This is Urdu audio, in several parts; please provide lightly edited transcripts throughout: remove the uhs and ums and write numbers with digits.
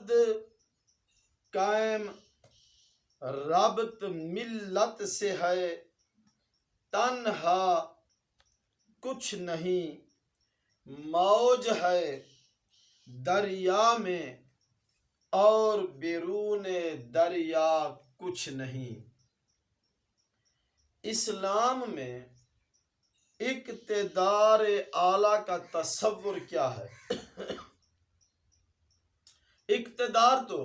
حد قائم ربط ملت سے ہے، تنہا کچھ نہیں موج ہے دریا میں، اور بیرون دریا کچھ نہیں۔ اسلام میں اقتدار اعلیٰ کا تصور کیا ہے؟ اقتدار تو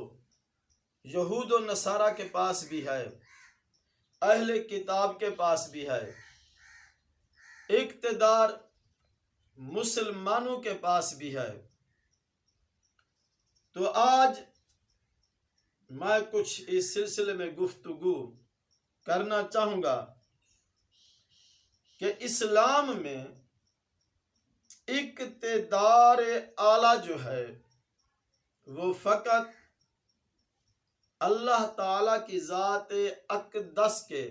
یہود و نصارہ کے پاس بھی ہے، اہل کتاب کے پاس بھی ہے، اقتدار مسلمانوں کے پاس بھی ہے۔ تو آج میں کچھ اس سلسلے میں گفتگو کرنا چاہوں گا کہ اسلام میں اقتدار اعلیٰ جو ہے وہ فقط اللہ تعالیٰ کی ذات اقدس کے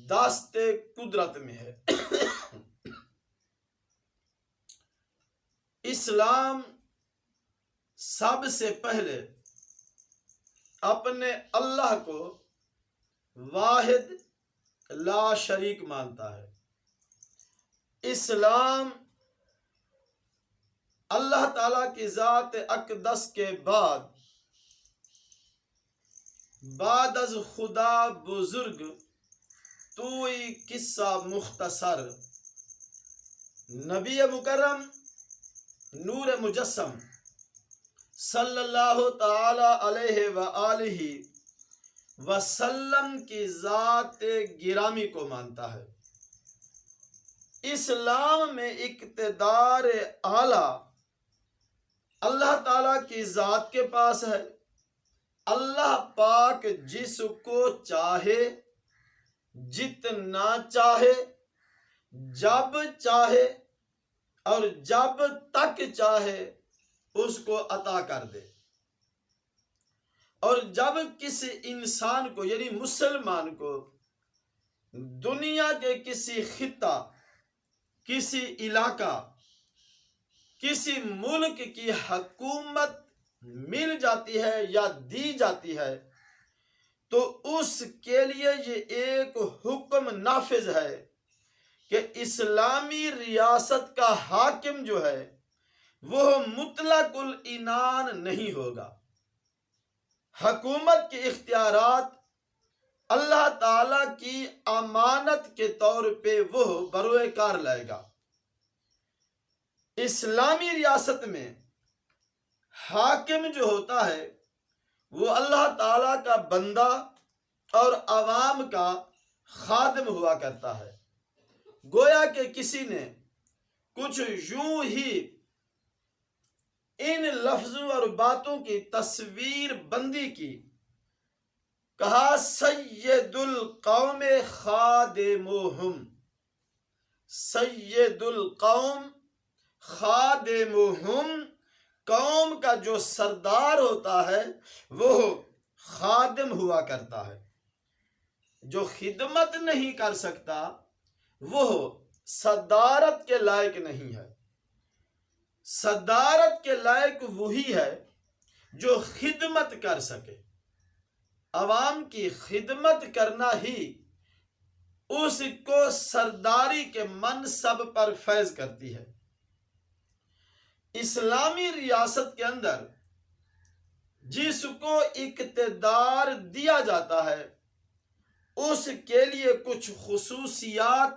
دست قدرت میں ہے۔ اسلام سب سے پہلے اپنے اللہ کو واحد لا شریک مانتا ہے۔ اسلام اللہ تعالیٰ کی ذات اقدس کے بعد از خدا بزرگ توئی قصہ مختصر، نبی مکرم نور مجسم صلی اللہ تعالی علیہ وآلہ وسلم کی ذات گرامی کو مانتا ہے۔ اسلام میں اقتدار اعلیٰ اللہ تعالیٰ کی ذات کے پاس ہے۔ اللہ پاک جس کو چاہے، جتنا چاہے، جب چاہے اور جب تک چاہے اس کو عطا کر دے، اور جب کسی انسان کو یعنی مسلمان کو دنیا کے کسی خطہ، کسی علاقہ، کسی ملک کی حکومت مل جاتی ہے یا دی جاتی ہے تو اس کے لیے یہ ایک حکم نافذ ہے کہ اسلامی ریاست کا حاکم جو ہے وہ مطلق العنان نہیں ہوگا۔ حکومت کے اختیارات اللہ تعالیٰ کی امانت کے طور پہ وہ بروئے کار لائے گا۔ اسلامی ریاست میں حاکم جو ہوتا ہے وہ اللہ تعالیٰ کا بندہ اور عوام کا خادم ہوا کرتا ہے۔ گویا کہ کسی نے کچھ یوں ہی ان لفظوں اور باتوں کی تصویر بندی کی، کہا سید القوم خادمہم، سید القوم خادمہم، قوم کا جو سردار ہوتا ہے وہ خادم ہوا کرتا ہے۔ جو خدمت نہیں کر سکتا وہ صدارت کے لائق نہیں ہے۔ صدارت کے لائق وہی ہے جو خدمت کر سکے۔ عوام کی خدمت کرنا ہی اس کو سرداری کے منصب پر فیض کرتی ہے۔ اسلامی ریاست کے اندر جس کو اقتدار دیا جاتا ہے اس کے لیے کچھ خصوصیات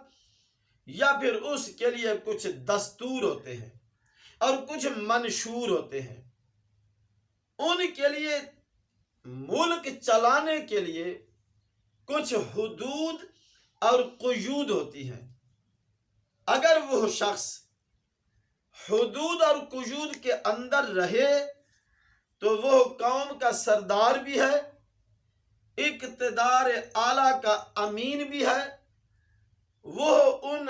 یا پھر اس کے لیے کچھ دستور ہوتے ہیں اور کچھ منشور ہوتے ہیں۔ ان کے لیے ملک چلانے کے لیے کچھ حدود اور قیود ہوتی ہیں۔ اگر وہ شخص حدود اور قیود کے اندر رہے تو وہ قوم کا سردار بھی ہے، اقتدار اعلیٰ کا امین بھی ہے، وہ ان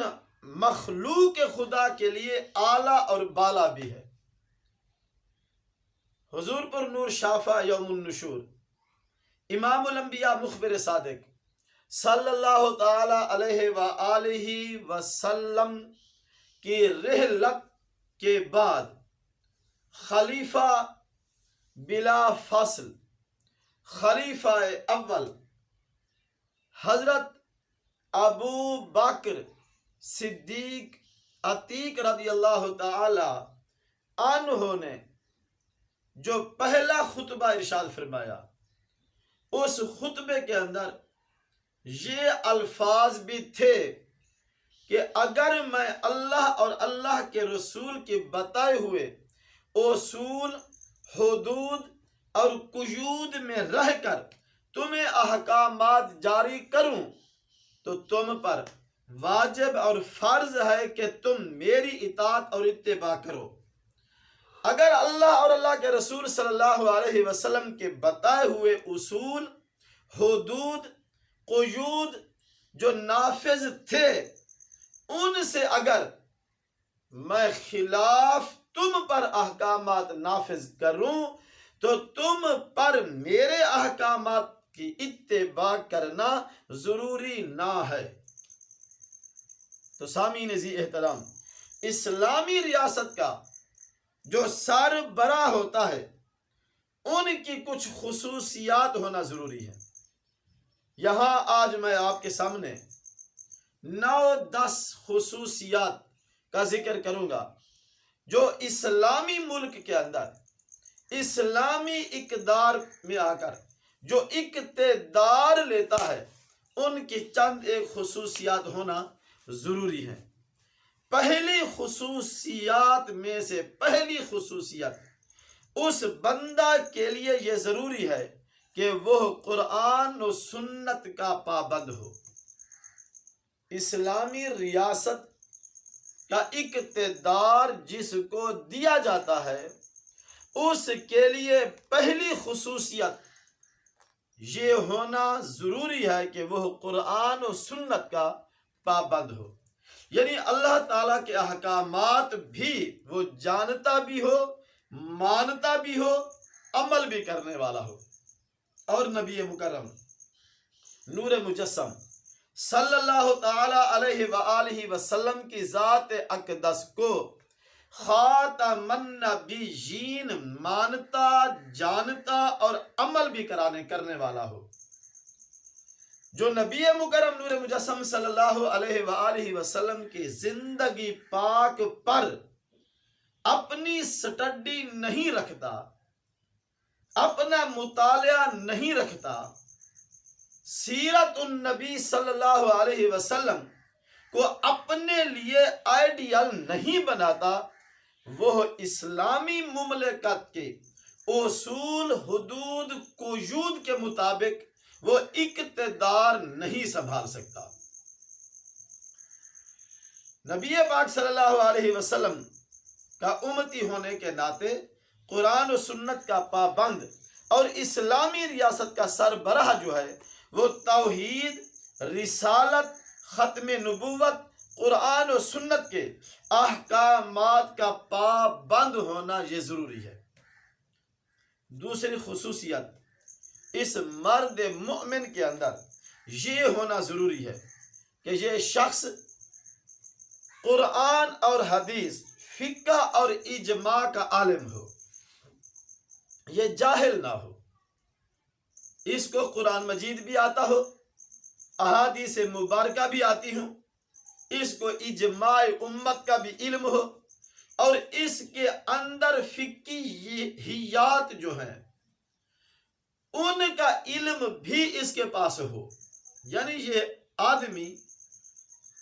مخلوق خدا کے لیے اعلیٰ اور بالا بھی ہے۔ حضور پر نور شافع یوم النشور امام الانبیاء مخبر صادق صلی اللہ تعالی علیہ وآلہ وسلم کی رحلت کے بعد خلیفہ بلا فصل خلیفہ اول حضرت ابو بکر صدیق عتیق رضی اللہ تعالی عنہ نے جو پہلا خطبہ ارشاد فرمایا، اس خطبے کے اندر یہ الفاظ بھی تھے کہ اگر میں اللہ اور اللہ کے رسول کے بتائے ہوئے اصول، حدود اور قیود میں رہ کر تمہیں احکامات جاری کروں تو تم پر واجب اور فرض ہے کہ تم میری اطاعت اور اتباع کرو۔ اگر اللہ اور اللہ کے رسول صلی اللہ علیہ وسلم کے بتائے ہوئے اصول، حدود، قیود جو نافذ تھے، ان سے اگر میں خلاف تم پر احکامات نافذ کروں تو تم پر میرے احکامات کی اتباع کرنا ضروری نہ ہے۔ تو سامعین ذی احترام، اسلامی ریاست کا جو سربراہ ہوتا ہے ان کی کچھ خصوصیات ہونا ضروری ہے۔ یہاں آج میں آپ کے سامنے 9-10 خصوصیات کا ذکر کروں گا جو اسلامی ملک کے اندر اسلامی اقتدار میں آ کر جو اقتدار لیتا ہے ان کی چند ایک خصوصیات ہونا ضروری ہے۔ پہلی خصوصیات میں سے پہلی خصوصیت، اس بندہ کے لیے یہ ضروری ہے کہ وہ قرآن و سنت کا پابند ہو۔ اسلامی ریاست کا اقتدار جس کو دیا جاتا ہے اس کے لیے پہلی خصوصیت یہ ہونا ضروری ہے کہ وہ قرآن و سنت کا پابند ہو، یعنی اللہ تعالیٰ کے احکامات بھی وہ جانتا بھی ہو، مانتا بھی ہو، عمل بھی کرنے والا ہو۔ اور نبی مکرم نور مجسم صلی اللہ تعالی علیہ وآلہ وسلم کی ذات اقدس کو خاتم النبیین مانتا، جانتا اور عمل بھی کرنے والا ہو۔ جو نبی مکرم نور مجسم صلی اللہ علیہ وآلہ وسلم کی زندگی پاک پر اپنی سٹڈی نہیں رکھتا، اپنا مطالعہ نہیں رکھتا، سیرت النبی صلی اللہ علیہ وسلم کو اپنے لیے آئیڈیل نہیں بناتا، وہ اسلامی مملکت کے اصول، حدود، قیود کے مطابق وہ اقتدار نہیں سنبھال سکتا۔ نبی پاک صلی اللہ علیہ وسلم کا امتی ہونے کے ناطے قرآن و سنت کا پابند اور اسلامی ریاست کا سربراہ جو ہے وہ توحید، رسالت، ختم نبوت، قرآن و سنت کے احکامات کا پابند ہونا یہ ضروری ہے۔ دوسری خصوصیت، اس مرد مومن کے اندر یہ ہونا ضروری ہے کہ یہ شخص قرآن اور حدیث، فقہ اور اجماع کا عالم ہو، یہ جاہل نہ ہو، اس کو قرآن مجید بھی آتا ہو، احادیث مبارکہ بھی آتی ہوں، اس کو اجماع امت کا بھی علم ہو، اور اس کے اندر فقہیات جو ہیں ان کا علم بھی اس کے پاس ہو، یعنی یہ آدمی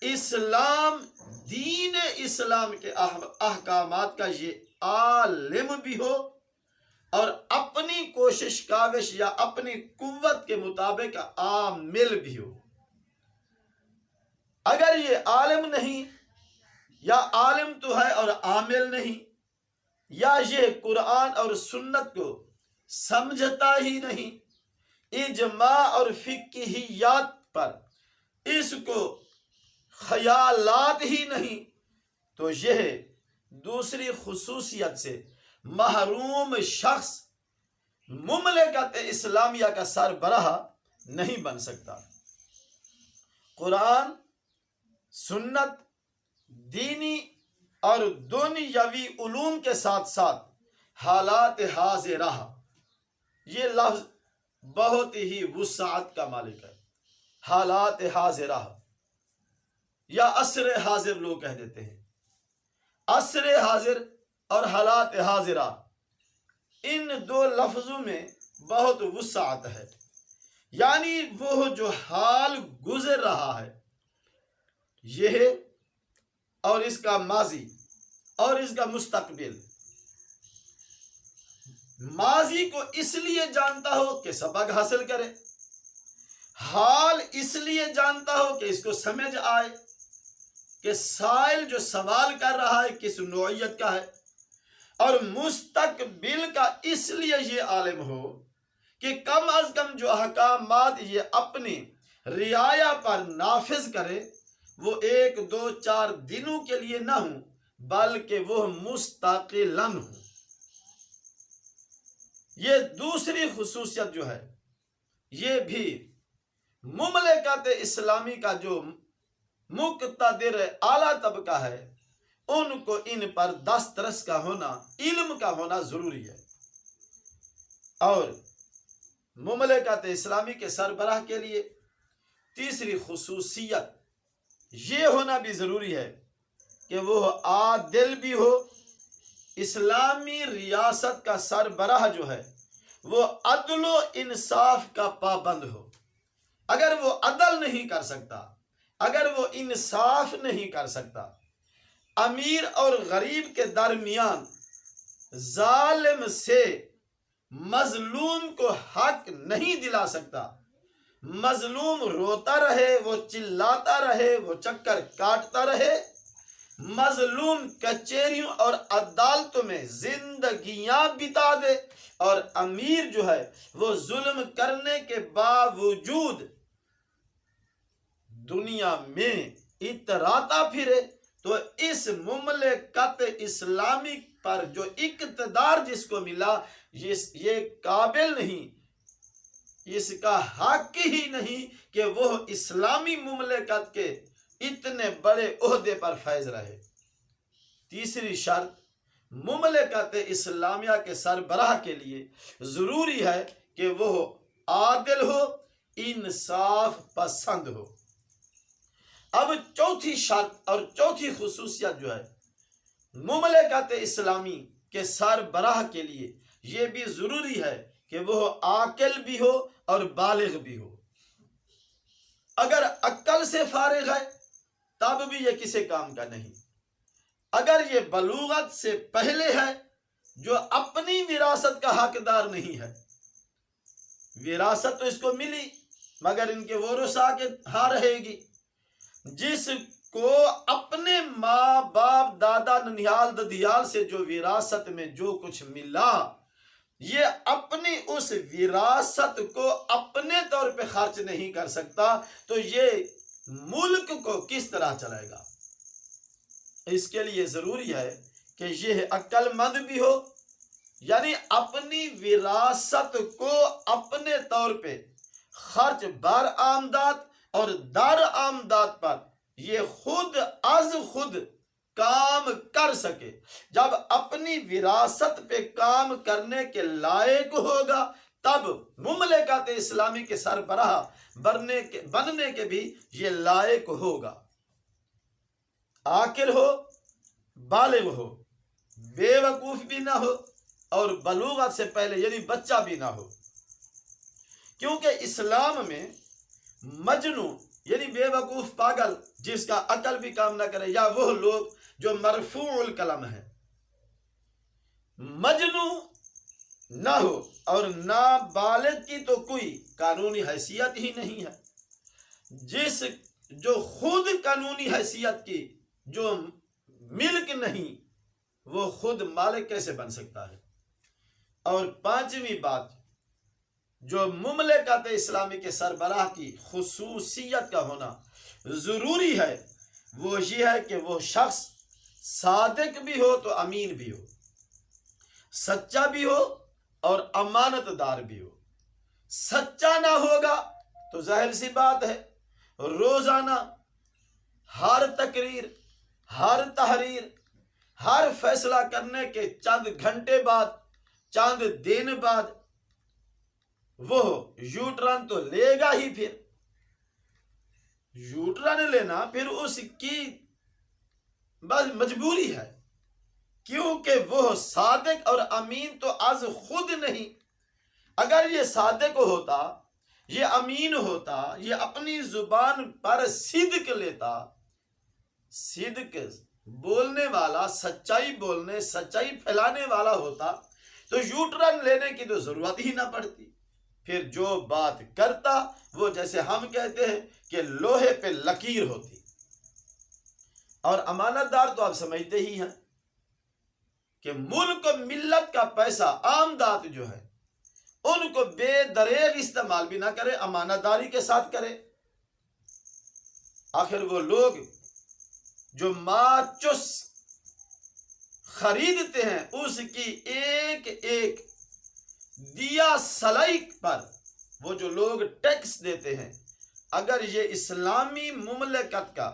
اسلام، دین اسلام کے احکامات کا یہ عالم بھی ہو اور اپنی کوشش کاوش یا اپنی قوت کے مطابق عامل بھی ہو۔ اگر یہ عالم نہیں، یا عالم تو ہے اور عامل نہیں، یا یہ قرآن اور سنت کو سمجھتا ہی نہیں، اجماع اور فقہیات پر اس کو خیالات ہی نہیں، تو یہ دوسری خصوصیت سے محروم شخص مملکت اسلامیہ کا سربراہ نہیں بن سکتا۔ قرآن، سنت، دینی اور دنیاوی علوم کے ساتھ ساتھ حالات حاضرہ یہ لفظ بہت ہی وسعت کا مالک ہے. حالات حاضرہ یا عصر حاضر لوگ کہہ دیتے ہیں. عصر حاضر اور حالات حاضرہ، ان دو لفظوں میں بہت وسعت ہے. یعنی وہ جو حال گزر رہا ہے یہ اور اس کا ماضی اور اس کا مستقبل. ماضی کو اس لیے جانتا ہو کہ سبق حاصل کرے، حال اس لیے جانتا ہو کہ اس کو سمجھ آئے کہ سائل جو سوال کر رہا ہے کس نوعیت کا ہے، اور مستقبل کا اس لیے یہ عالم ہو کہ کم از کم جو احکامات یہ اپنی رعایا پر نافذ کرے وہ 1 2 4 دنوں کے لیے نہ ہوں بلکہ وہ مستقلاً ہوں. یہ دوسری خصوصیت جو ہے یہ بھی مملکت اسلامی کا جو مقتدر اعلیٰ طبقہ ہے ان کو ان پر دسترس کا ہونا، علم کا ہونا ضروری ہے. اور مملکت اسلامی کے سربراہ کے لیے تیسری خصوصیت یہ ہونا بھی ضروری ہے کہ وہ عادل بھی ہو. اسلامی ریاست کا سربراہ جو ہے وہ عدل و انصاف کا پابند ہو. اگر وہ عدل نہیں کر سکتا، اگر وہ انصاف نہیں کر سکتا، امیر اور غریب کے درمیان ظالم سے مظلوم کو حق نہیں دلا سکتا، مظلوم روتا رہے، وہ چلاتا رہے، وہ چکر کاٹتا رہے، مظلوم کچہریوں اور عدالتوں میں زندگیاں بتا دے، اور امیر جو ہے وہ ظلم کرنے کے باوجود دنیا میں اتراتا پھرے، تو اس مملکت اسلامی پر جو اقتدار جس کو ملا یہ قابل نہیں، اس کا حق ہی نہیں کہ وہ اسلامی مملکت کے اتنے بڑے عہدے پر فائز رہے. تیسری شرط مملکت اسلامیہ کے سربراہ کے لیے ضروری ہے کہ وہ عادل ہو، انصاف پسند ہو. اب چوتھی شرط اور چوتھی خصوصیت جو ہے مملکت اسلامی کے سربراہ کے لیے یہ بھی ضروری ہے کہ وہ عاقل بھی ہو اور بالغ بھی ہو. اگر عقل سے فارغ ہے تب بھی یہ کسی کام کا نہیں. اگر یہ بلوغت سے پہلے ہے جو اپنی وراثت کا حقدار نہیں ہے، وراثت تو اس کو ملی مگر ان کے ورثاء کے ہاں رہے گی. جس کو اپنے ماں باپ دادا ننیال ددیال سے جو وراثت میں جو کچھ ملا یہ اپنی اس وراثت کو اپنے طور پہ خرچ نہیں کر سکتا تو یہ ملک کو کس طرح چلائے گا. اس کے لیے ضروری ہے کہ یہ عقل مند بھی ہو، یعنی اپنی وراثت کو اپنے طور پہ خرچ بر آمدات اور در آمدات پر یہ خود از خود کام کر سکے. جب اپنی وراثت پہ کام کرنے کے لائق ہوگا تب مملکت اسلامی کے سربراہ بننے کے بھی یہ لائق ہوگا. عاقل ہو، بالغ ہو، بے وقوف بھی نہ ہو اور بلوغت سے پہلے یعنی بچہ بھی نہ ہو. کیونکہ اسلام میں مجنون یعنی بے وقوف پاگل جس کا عقل بھی کام نہ کرے یا وہ لوگ جو مرفوع القلم ہے، مجنون نہ ہو اور نابالغ کی تو کوئی قانونی حیثیت ہی نہیں ہے. جس جو خود قانونی حیثیت کی جو ملک نہیں وہ خود مالک کیسے بن سکتا ہے. اور پانچویں بات جو مملکت اسلامی کے سربراہ کی خصوصیت کا ہونا ضروری ہے وہ یہ ہے کہ وہ شخص صادق بھی ہو تو امین بھی ہو، سچا بھی ہو اور امانت دار بھی ہو. سچا نہ ہوگا تو ظاہر سی بات ہے روزانہ ہر تقریر، ہر تحریر، ہر فیصلہ کرنے کے چند گھنٹے بعد، چند دن بعد وہ یو ٹرن تو لے گا ہی، پھر یو ٹرن لینا پھر اس کی بس مجبوری ہے، کیونکہ وہ صادق اور امین تو از خود نہیں۔ اگر یہ صادق ہوتا، یہ امین ہوتا، یہ اپنی زبان پر صدق لیتا، صدق بولنے والا، سچائی بولنے، سچائی پھیلانے والا ہوتا، تو یو ٹرن لینے کی تو ضرورت ہی نہ پڑتی۔ پھر جو بات کرتا وہ جیسے ہم کہتے ہیں کہ لوہے پہ لکیر ہوتی۔ اور امانت دار تو آپ سمجھتے ہی ہیں کہ ملک و ملت کا پیسہ، آمدات جو ہے، ان کو بے دریغ استعمال بھی نہ کرے، امانت داری کے ساتھ کرے۔ آخر وہ لوگ جو ماچس خریدتے ہیں، اس کی ایک ایک دیا سلائی پر وہ جو لوگ ٹیکس دیتے ہیں، اگر یہ اسلامی مملکت کا،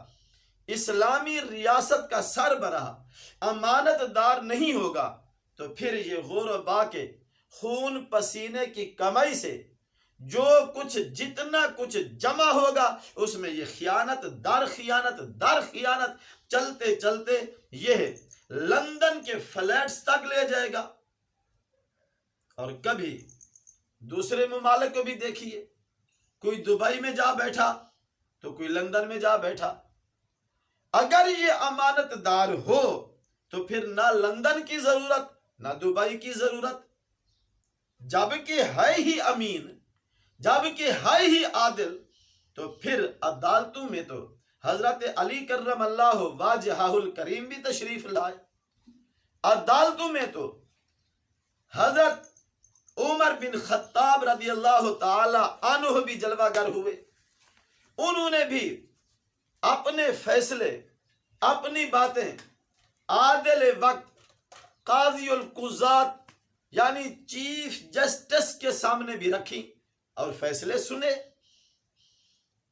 اسلامی ریاست کا سربراہ امانت دار نہیں ہوگا تو پھر یہ غربا کے خون پسینے کی کمائی سے جو کچھ جتنا کچھ جمع ہوگا، اس میں یہ خیانت در خیانت در خیانت چلتے چلتے یہ لندن کے فلیٹس تک لے جائے گا۔ اور کبھی دوسرے ممالک کو بھی دیکھیے، کوئی دبئی میں جا بیٹھا تو کوئی لندن میں جا بیٹھا۔ اگر یہ امانت دار ہو تو پھر نہ لندن کی ضرورت نہ دبئی کی ضرورت، جبکہ ہے ہی امین، جبکہ ہے ہی عادل، تو پھر عدالتوں میں تو حضرت علی کرم اللہ واجہہ الکریم بھی تشریف لائے، عدالتوں میں تو حضرت عمر بن خطاب رضی اللہ تعالی عنہ بھی جلوہ گر ہوئے۔ انہوں نے بھی اپنے فیصلے، اپنی باتیں عادل وقت قاضی القضات یعنی چیف جسٹس کے سامنے بھی رکھی اور فیصلے سنے،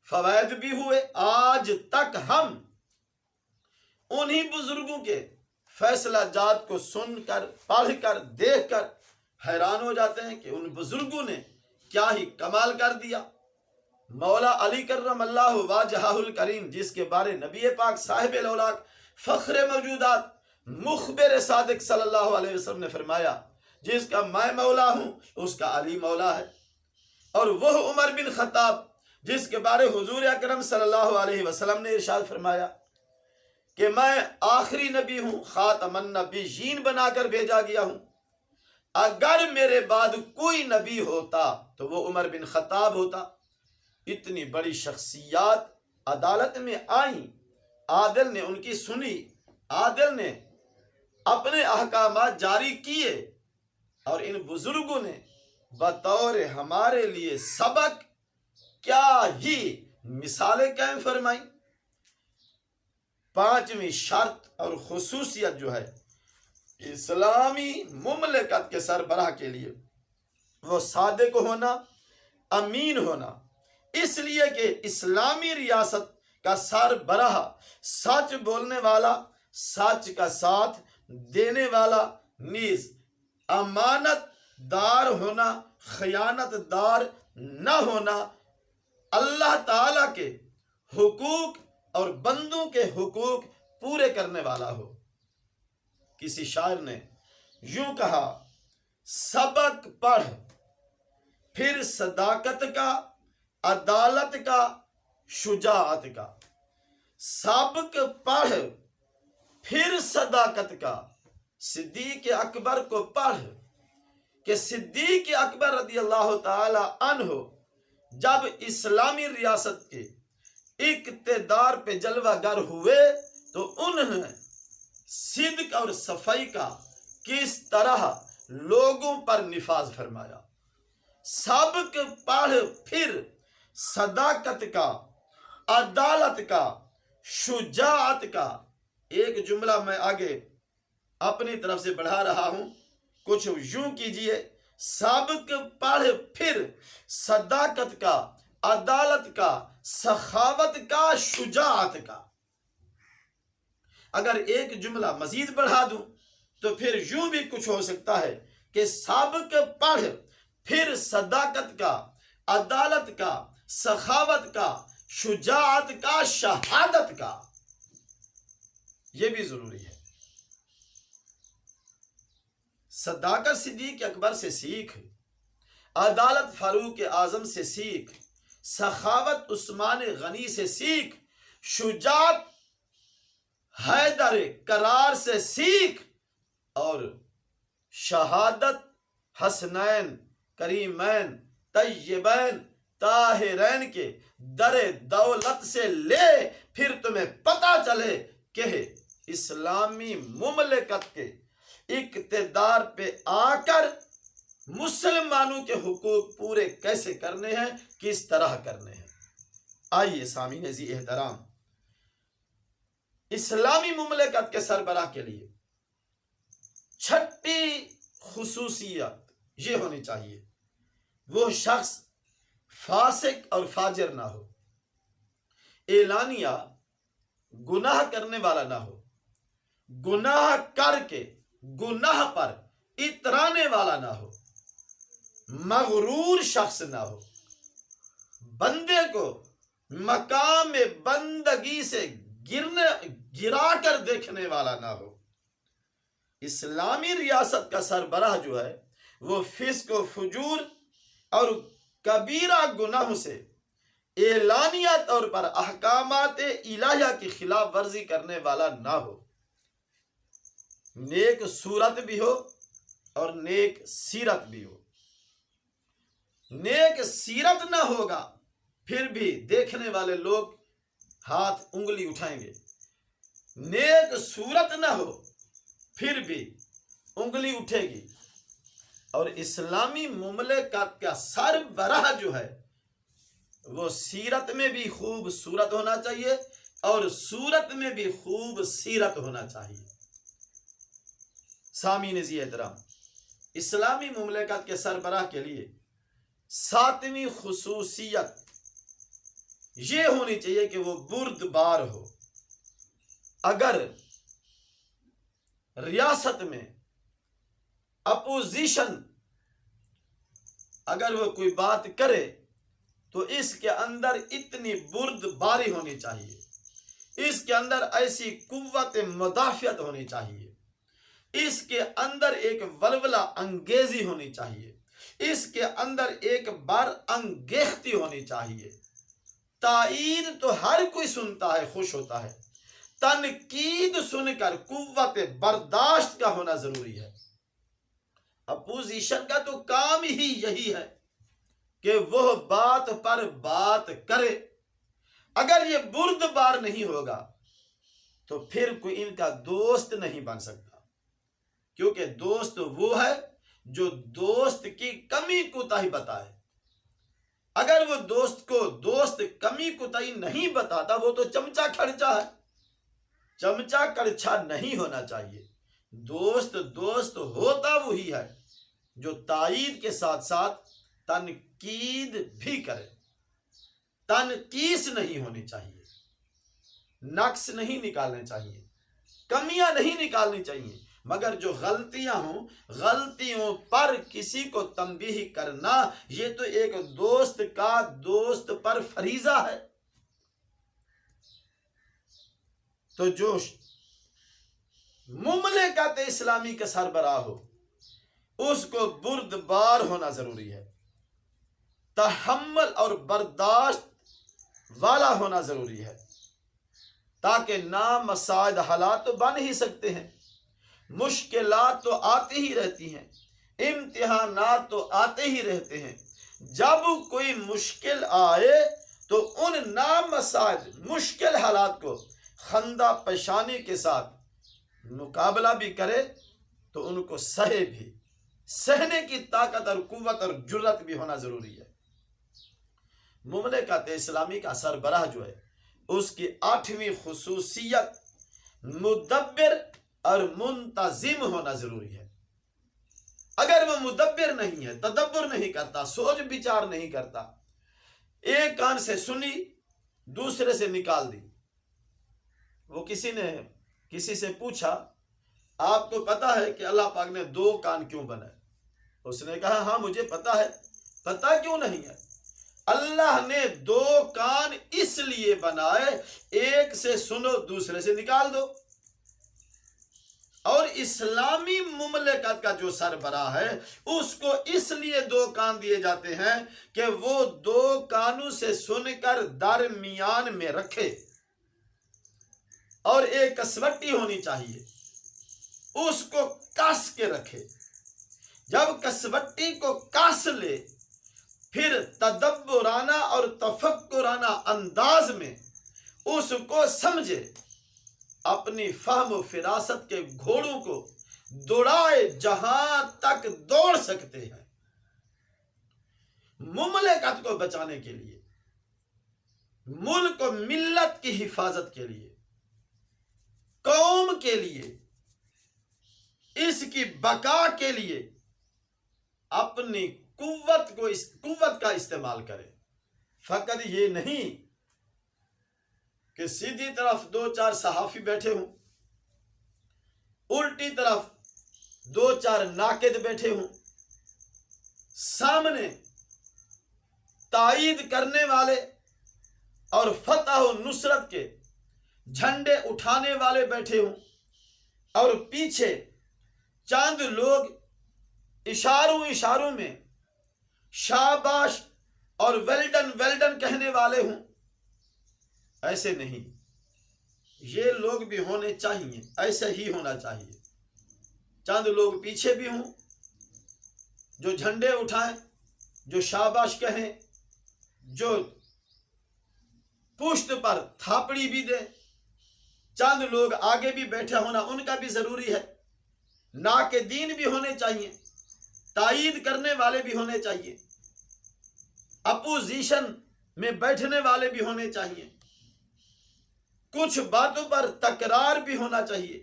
فوائد بھی ہوئے۔ آج تک ہم انہی بزرگوں کے فیصلہ جات کو سن کر، پڑھ کر، دیکھ کر حیران ہو جاتے ہیں کہ ان بزرگوں نے کیا ہی کمال کر دیا۔ مولا علی کرم اللہ واجہہ الکریم، جس کے بارے نبی پاک صاحب الاولاق فخر موجودات مخبر صادق صلی اللہ علیہ وسلم نے فرمایا، جس کا میں مولا ہوں اس کا علی مولا ہے۔ اور وہ عمر بن خطاب جس کے بارے حضور اکرم صلی اللہ علیہ وسلم نے ارشاد فرمایا کہ میں آخری نبی ہوں، خاتم النبیین بنا کر بھیجا گیا ہوں، اگر میرے بعد کوئی نبی ہوتا تو وہ عمر بن خطاب ہوتا۔ اتنی بڑی شخصیات عدالت میں آئیں، عادل نے ان کی سنی، عادل نے اپنے احکامات جاری کیے، اور ان بزرگوں نے بطور ہمارے لیے سبق کیا ہی مثالیں قائم فرمائیں۔ پانچویں شرط اور خصوصیت جو ہے اسلامی مملکت کے سربراہ کے لیے، وہ صادق ہونا، امین ہونا۔ اس لیے کہ اسلامی ریاست کا سربراہ سچ بولنے والا، سچ کا ساتھ دینے والا، نیز امانت دار ہونا، خیانت دار نہ ہونا، اللہ تعالی کے حقوق اور بندوں کے حقوق پورے کرنے والا ہو۔ کسی شاعر نے یوں کہا، سبق پڑھ پھر صداقت کا، عدالت کا، شجاعت کا۔ سبق پڑھ پھر صداقت کا۔ صدیق اکبر کو پڑھ کہ صدیق اکبر رضی اللہ تعالی عنہ جب اسلامی ریاست کے اقتدار پہ جلوہ گر ہوئے تو انہوں نے صدق اور صفائی کا کس طرح لوگوں پر نفاذ فرمایا۔ سبق پڑھ پھر صداقت کا، عدالت کا، شجاعت کا۔ ایک جملہ میں آگے اپنی طرف سے بڑھا رہا ہوں، کچھ یوں کیجئے، سبق پڑھ پھر صداقت کا، عدالت کا، سخاوت کا، شجاعت کا۔ اگر ایک جملہ مزید بڑھا دوں تو پھر یوں بھی کچھ ہو سکتا ہے کہ سبق پڑھ پھر صداقت کا، عدالت کا، سخاوت کا، شجاعت کا، شہادت کا، یہ بھی ضروری ہے۔ صداقت صدیق اکبر سے سیکھ، عدالت فاروق اعظم سے سیکھ، سخاوت عثمان غنی سے سیکھ، شجاعت حیدر کرار سے سیکھ، اور شہادت حسنین کریمین طیبین طاہرین کے در دولت سے لے، پھر تمہیں پتہ چلے کہ اسلامی مملکت کے اقتدار پہ آ کر مسلمانوں کے حقوق پورے کیسے کرنے ہیں، کس طرح کرنے ہیں۔ آئیے سامعین ذی احترام، اسلامی مملکت کے سربراہ کے لیے چھٹی خصوصیت یہ ہونی چاہیے، وہ شخص فاسق اور فاجر نہ ہو، اعلانیہ گناہ کرنے والا نہ ہو، گناہ کر کے گناہ پر اترانے والا نہ ہو، مغرور شخص نہ ہو، بندے کو مقام بندگی سے گرا کر دیکھنے والا نہ ہو۔ اسلامی ریاست کا سربراہ جو ہے وہ فسق و فجور اور کبیرہ گناہوں سے اعلانیہ طور پر احکامات الہیہ کی خلاف ورزی کرنے والا نہ ہو، نیک صورت بھی ہو اور نیک سیرت بھی ہو۔ نیک سیرت نہ ہوگا پھر بھی دیکھنے والے لوگ ہاتھ انگلی اٹھائیں گے، نیک صورت نہ ہو پھر بھی انگلی اٹھے گی۔ اور اسلامی مملکت کا سربراہ جو ہے وہ سیرت میں بھی خوبصورت ہونا چاہیے اور صورت میں بھی خوب سیرت ہونا چاہیے۔ سامعین ذی احترام، اسلامی مملکت کے سربراہ کے لیے ساتویں خصوصیت یہ ہونی چاہیے کہ وہ بردبار ہو۔ اگر ریاست میں اپوزیشن اگر وہ کوئی بات کرے تو اس کے اندر اتنی بردباری ہونی چاہیے، اس کے اندر ایسی قوت مدافعت ہونی چاہیے، اس کے اندر ایک ولولہ انگیزی ہونی چاہیے، اس کے اندر ایک بار انگیختی ہونی چاہیے۔ تائید تو ہر کوئی سنتا ہے، خوش ہوتا ہے، تنقید سن کر قوت برداشت کا ہونا ضروری ہے۔ اپوزیشن کا تو کام ہی یہی ہے کہ وہ بات پر بات کرے۔ اگر یہ بردبار نہیں ہوگا تو پھر کوئی ان کا دوست نہیں بن سکتا، کیونکہ دوست وہ ہے جو دوست کی کمی کوتاہی بتائے۔ اگر وہ دوست کو دوست کمی کوتاہی نہیں بتاتا، وہ تو چمچا کھرچا ہے۔ چمچا کڑچھا نہیں ہونا چاہیے۔ دوست دوست ہوتا وہی ہے جو تائید کے ساتھ ساتھ تنقید بھی کرے۔ تنقیص نہیں ہونی چاہیے، نقص نہیں نکالنے چاہیے، کمیاں نہیں نکالنی چاہیے، مگر جو غلطیاں ہوں غلطیوں پر کسی کو تنبیہ کرنا، یہ تو ایک دوست کا دوست پر فریضہ ہے۔ تو جو مملکت اسلامی کا سربراہ ہو اس کو بردبار ہونا ضروری ہے، تحمل اور برداشت والا ہونا ضروری ہے، تاکہ نامساعد حالات تو بن ہی سکتے ہیں، مشکلات تو آتی ہی رہتی ہیں، امتحانات تو آتے ہی رہتے ہیں۔ جب کوئی مشکل آئے تو ان نامساعد مشکل حالات کو خندہ پیشانی کے ساتھ مقابلہ بھی کرے تو ان کو سہے بھی، سہنے کی طاقت اور قوت اور جرت بھی ہونا ضروری ہے۔ مملکت اسلامی کا سربراہ جو ہے اس کی 8ویں خصوصیت مدبر اور منتظم ہونا ضروری ہے۔ اگر وہ مدبر نہیں ہے، تدبر نہیں کرتا، سوچ بچار نہیں کرتا، ایک کان سے سنی دوسرے سے نکال دی۔ وہ کسی نے کسی سے پوچھا، آپ کو پتا ہے کہ اللہ پاک نے 2 کان کیوں بنائے؟ اس نے کہا ہاں مجھے پتا ہے. پتا کیوں نہیں ہے؟ اللہ نے 2 کان اس لیے بنائے، ایک سے سنو دوسرے سے نکال دو. اور اسلامی مملکت کا جو سربراہ ہے اس کو اس لیے 2 کان دیے جاتے ہیں کہ وہ 2 کانوں سے سن کر درمیان میں رکھے، اور ایک کسوٹی ہونی چاہیے، اس کو کس کے رکھے. جب کسوٹی کو کس لے پھر تدبرانہ اور تفکرانہ انداز میں اس کو سمجھے، اپنی فہم و فراست کے گھوڑوں کو دوڑائے جہاں تک دوڑ سکتے ہیں. مملکت کو بچانے کے لیے، ملک و ملت کی حفاظت کے لیے، قوم کے لیے، اس کی بقا کے لیے اپنی قوت کا استعمال کرے. فقط یہ نہیں کہ سیدھی طرف 2-4 صحافی بیٹھے ہوں، الٹی طرف 2-4 ناقد بیٹھے ہوں، سامنے تائید کرنے والے اور فتح و نصرت کے جھنڈے اٹھانے والے بیٹھے ہوں، اور پیچھے چند لوگ اشاروں میں شاباش اور ویلڈن کہنے والے ہوں. ایسے نہیں، یہ لوگ بھی ہونے چاہیے، ایسا ہی ہونا چاہیے. چند لوگ پیچھے بھی ہوں جو جھنڈے اٹھائیں، جو شاباش کہیں، جو پشت پر تھاپڑی بھی دیں. چند لوگ آگے بھی بیٹھے ہونا ان کا بھی ضروری ہے. ناقدین بھی ہونے چاہیے، تائید کرنے والے بھی ہونے چاہیے، اپوزیشن میں بیٹھنے والے بھی ہونے چاہیے. کچھ باتوں پر تکرار بھی ہونا چاہیے،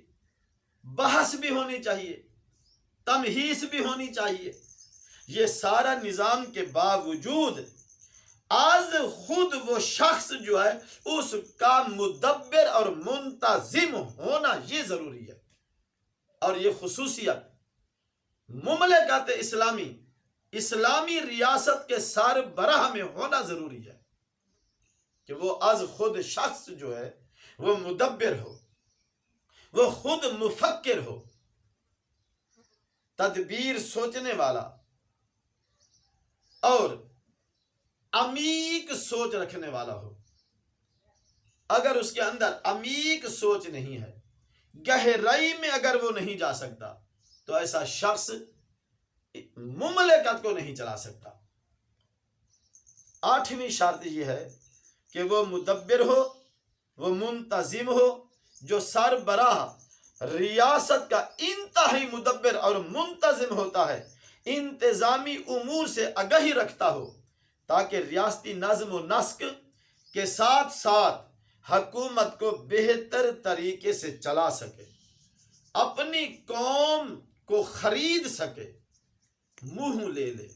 بحث بھی ہونی چاہیے، تمہیس بھی ہونی چاہیے. یہ سارا نظام کے باوجود آج خود وہ شخص جو ہے اس کا مدبر اور منتظم ہونا یہ ضروری ہے. اور یہ خصوصیت مملکت اسلامی ریاست کے سربراہ میں ہونا ضروری ہے کہ وہ از خود شخص جو ہے وہ مدبر ہو، وہ خود مفکر ہو، تدبیر سوچنے والا اور عمیق سوچ رکھنے والا ہو. اگر اس کے اندر عمیق سوچ نہیں ہے، گہرائی میں اگر وہ نہیں جا سکتا، تو ایسا شخص مملکت کو نہیں چلا سکتا. 8ویں شرط یہ ہے کہ وہ مدبر ہو، وہ منتظم ہو، جو سربراہ ریاست کا انتہائی مدبر اور منتظم ہوتا ہے، انتظامی امور سے آگاہی رکھتا ہو، تاکہ ریاستی نظم و نسق کے ساتھ ساتھ حکومت کو بہتر طریقے سے چلا سکے، اپنی قوم کو خرید سکے، منہ لے لے.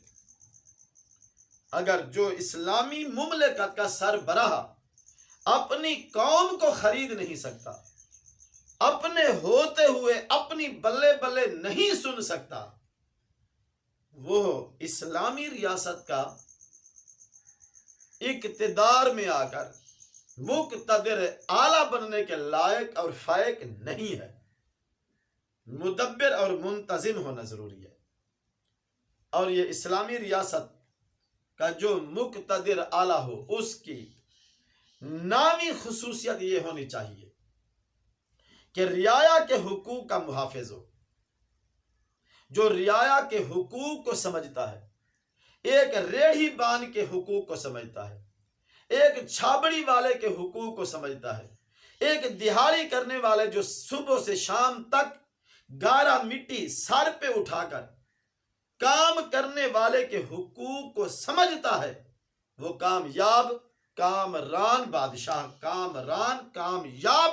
اگر جو اسلامی مملکت کا سربراہ اپنی قوم کو خرید نہیں سکتا، اپنے ہوتے ہوئے اپنی بلے بلے نہیں سن سکتا، وہ اسلامی ریاست کا اقتدار میں آ کر مقتدر اعلیٰ بننے کے لائق اور فائق نہیں ہے. مدبر اور منتظم ہونا ضروری ہے. اور یہ اسلامی ریاست کا جو مقتدر اعلیٰ ہو، اس کی نامی خصوصیت یہ ہونی چاہیے کہ رعایا کے حقوق کا محافظ ہو، جو رعایا کے حقوق کو سمجھتا ہے، ایک ریڑھی بان کے حقوق کو سمجھتا ہے، ایک چھابڑی والے کے حقوق کو سمجھتا ہے، ایک دہاڑی کرنے والے جو صبح سے شام تک گارا مٹی سر پہ اٹھا کر کام کرنے والے کے حقوق کو سمجھتا ہے، وہ کامران بادشاہ، کامیاب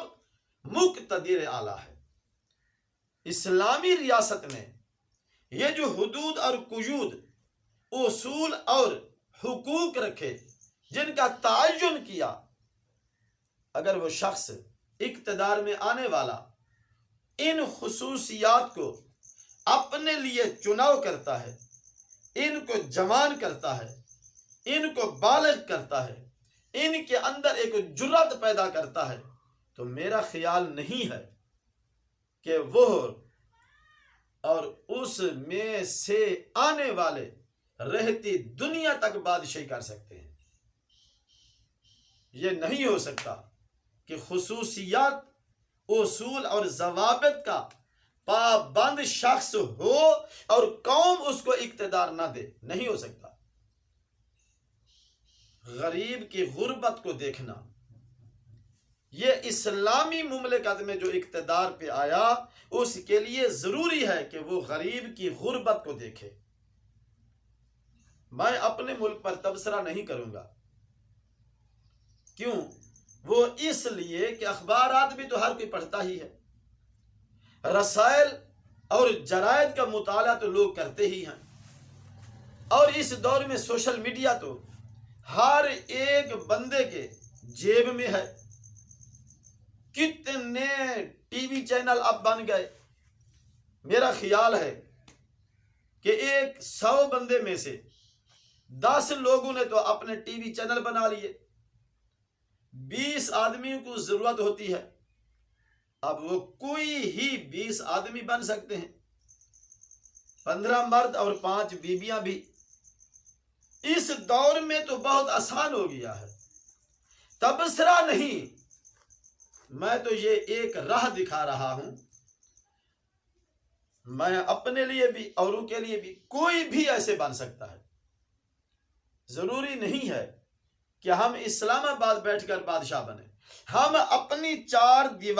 مقتدر اعلیٰ ہے. اسلامی ریاست نے یہ جو حدود اور قیود، اصول اور حقوق رکھے، جن کا تعین کیا، اگر وہ شخص اقتدار میں آنے والا ان خصوصیات کو اپنے لیے چناؤ کرتا ہے ان کو جوان کرتا ہے، ان کو بالغ کرتا ہے، ان کے اندر ایک جرات پیدا کرتا ہے، تو میرا خیال نہیں ہے کہ وہ اور اس میں سے آنے والے رہتی دنیا تک بادشاہی کر سکتے ہیں۔ یہ نہیں ہو سکتا کہ خصوصیات، اصول اور ضوابط کا پابند شخص ہو اور قوم اس کو اقتدار نہ دے، نہیں ہو سکتا۔ غریب کی غربت کو دیکھنا، یہ اسلامی مملکت میں جو اقتدار پہ آیا اس کے لیے ضروری ہے کہ وہ غریب کی غربت کو دیکھے۔ میں اپنے ملک پر تبصرہ نہیں کروں گا، کیوں؟ وہ اس لیے کہ اخبارات بھی تو ہر کوئی پڑھتا ہی ہے، رسائل اور جرائد کا مطالعہ تو لوگ کرتے ہی ہیں، اور اس دور میں سوشل میڈیا تو ہر ایک بندے کے جیب میں ہے۔ کتنے ٹی وی چینل اب بن گئے، میرا خیال ہے کہ 100 بندے میں سے 10 لوگوں نے تو اپنے ٹی وی چینل بنا لیے، 20 آدمیوں کو ضرورت ہوتی ہے، اب وہ کوئی ہی 20 آدمی بن سکتے ہیں، 15 مرد اور 5 بیویاں بھی۔ اس دور میں تو بہت آسان ہو گیا ہے، تبصرہ نہیں، میں تو یہ ایک راہ دکھا رہا ہوں، میں اپنے لیے بھی اوروں کے لیے بھی، کوئی بھی ایسے بن سکتا ہے۔ ضروری نہیں ہے کہ ہم اسلام آباد بیٹھ کر بادشاہ بنیں، ہم اپنی 4 دیوار